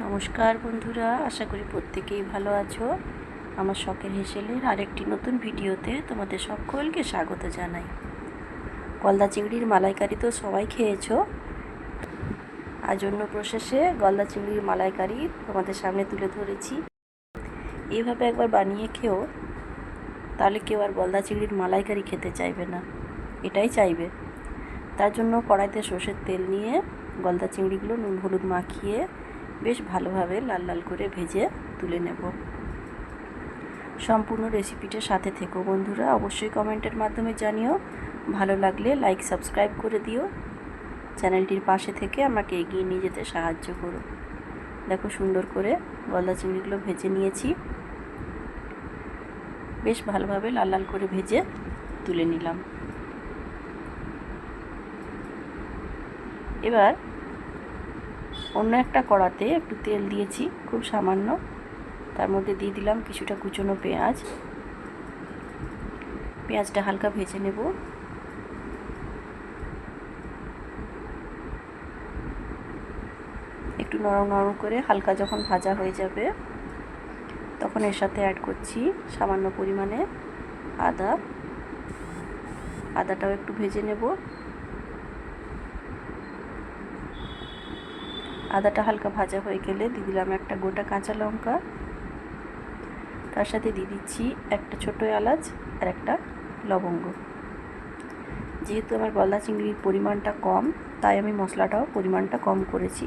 নমস্কার বন্ধুরা, আশা করি প্রত্যেকেই ভালো আছো। আমার শখের হেসেলের আরেকটি নতুন ভিডিওতে তোমাদের সকলকে স্বাগত জানাই। গলদা চিংড়ির মালাইকারি তো সবাই খেয়েছো। আজ অন্য প্রসেসে গলদা চিংড়ির মালাইকারি তোমাদের সামনে তুলে ধরেছি। এইভাবে একবার বানিয়ে খেও, তাহলে কেউ আর গলদা চিংড়ির মালাইকারি খেতে চাইবে না, এটাই চাইবে। তার জন্য কড়াইতে সর্ষের তেল নিয়ে গলদা চিংড়িগুলো নুন হলুদ মাখিয়ে বেশ ভালোভাবে লাল লাল করে ভেজে তুলে নেব। সম্পূর্ণ রেসিপিটার সাথে থেকো বন্ধুরা, অবশ্যই কমেন্টের মাধ্যমে জানিও। ভালো লাগলে লাইক সাবস্ক্রাইব করে দিও। চ্যানেলটির পাশে থেকে আমাকে এগিয়ে নিয়ে যেতে সাহায্য করো। দেখো, সুন্দর করে গলদা চিংড়িগুলো ভেজে নিয়েছি, বেশ ভালোভাবে লাল লাল করে ভেজে তুলে নিলাম। এবার অন্য একটা কড়াতে একটু তেল দিয়েছি, খুব সামান্য। তার মধ্যে দিয়ে দিলাম কিছুটা কুচনো পেঁয়াজ। পেঁয়াজটা হালকা ভেজে নেব। একটু নরম নরম করে হালকা যখন ভাজা হয়ে যাবে, তখন এর সাথে অ্যাড করছি সামান্য পরিমাণে আদাটাও একটু ভেজে নেব। আদাটা হালকা ভাজা হয়ে গেলে দিয়ে দিলাম একটা গোটা কাঁচা লঙ্কা। তার সাথে দিয়ে দিচ্ছি একটা ছোটো এলাচ আর একটা লবঙ্গ। যেহেতু আমার গলদা চিংড়ির পরিমাণটা কম, তাই আমি মশলাটাও পরিমাণটা কম করেছি।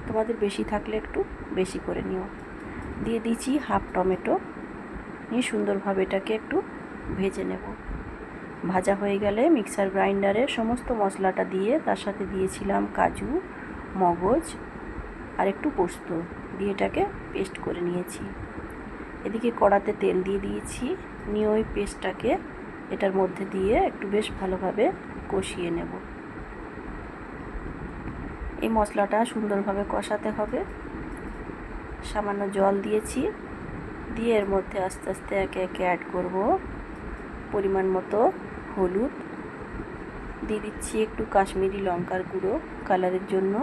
তোমাদের বেশি থাকলে একটু বেশি করে নিও। দিয়ে দিচ্ছি হাফ টমেটো, নিয়ে সুন্দরভাবে এটাকে একটু ভেজে নেব। ভাজা হয়ে গেলে মিক্সার গ্রাইন্ডারে সমস্ত মশলাটা দিয়ে তার সাথে দিয়েছিলাম কাজু, মগজ আর একটু পোস্ত দিয়ে এটাকে পেস্ট করে নিয়েছি। এদিকে কড়াতে তেল দিয়ে দিয়েছি, নিয়ে ওই পেস্টটাকে এটার মধ্যে দিয়ে একটু বেশ ভালোভাবে কষিয়ে নেব। এই মশলাটা সুন্দরভাবে কষাতে হবে। সামান্য জল দিয়েছি, দিয়ে এর মধ্যে আস্তে আস্তে একে একে অ্যাড করব পরিমাণ মতো হলুদ, দিয়ে দিচ্ছি একটু কাশ্মীরি লঙ্কার গুঁড়ো কালারের জন্য,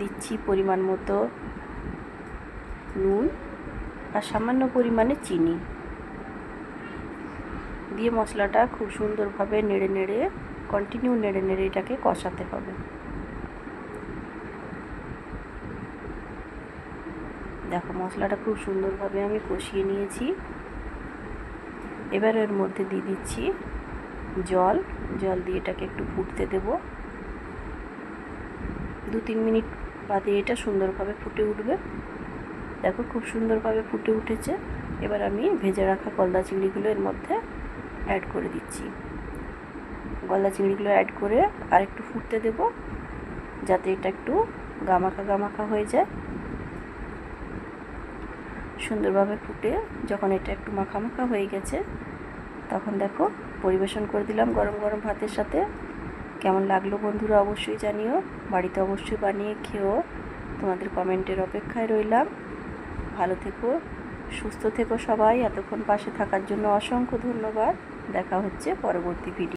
দিচ্ছি পরিমাণ মতো নুন আর সামান্য পরিমাণে চিনি দিয়ে মশলাটা খুব সুন্দরভাবে কন্টিনিউ নেড়ে নেড়ে এটাকে কষাতে হবে। দেখো, মশলাটা খুব সুন্দরভাবে আমি কষিয়ে নিয়েছি। এবার এর মধ্যে দিয়ে দিচ্ছি জল দিয়ে এটাকে একটু ফুটতে দেব। 2-3 মিনিট বাদে এটা সুন্দরভাবে ফুটে উঠবে। দেখো, খুব সুন্দরভাবে ফুটে উঠেছে। এবার আমি ভেজে রাখা গলদা চিংড়িগুলো এর মধ্যে অ্যাড করে দিচ্ছি। গলদা চিংড়িগুলো অ্যাড করে আর একটু ফুটতে দেব, যাতে এটা একটু গামাখা গামাখা হয়ে যায়। সুন্দরভাবে ফুটে যখন এটা একটু মাখা মাখা হয়ে গেছে, তখন দেখো পরিবেশন করে দিলাম গরম গরম ভাতের সাথে। কেমন লাগলো বন্ধুরা অবশ্যই জানিও। বাড়িতে অবশ্যই বানিয়ে খেও। তোমাদের কমেন্টের অপেক্ষায় রইলাম। ভালো থেকো, সুস্থ থেকো সবাই। এতক্ষণ পাশে থাকার জন্য অসংখ্য ধন্যবাদ। দেখা হচ্ছে পরবর্তী ভিডিও।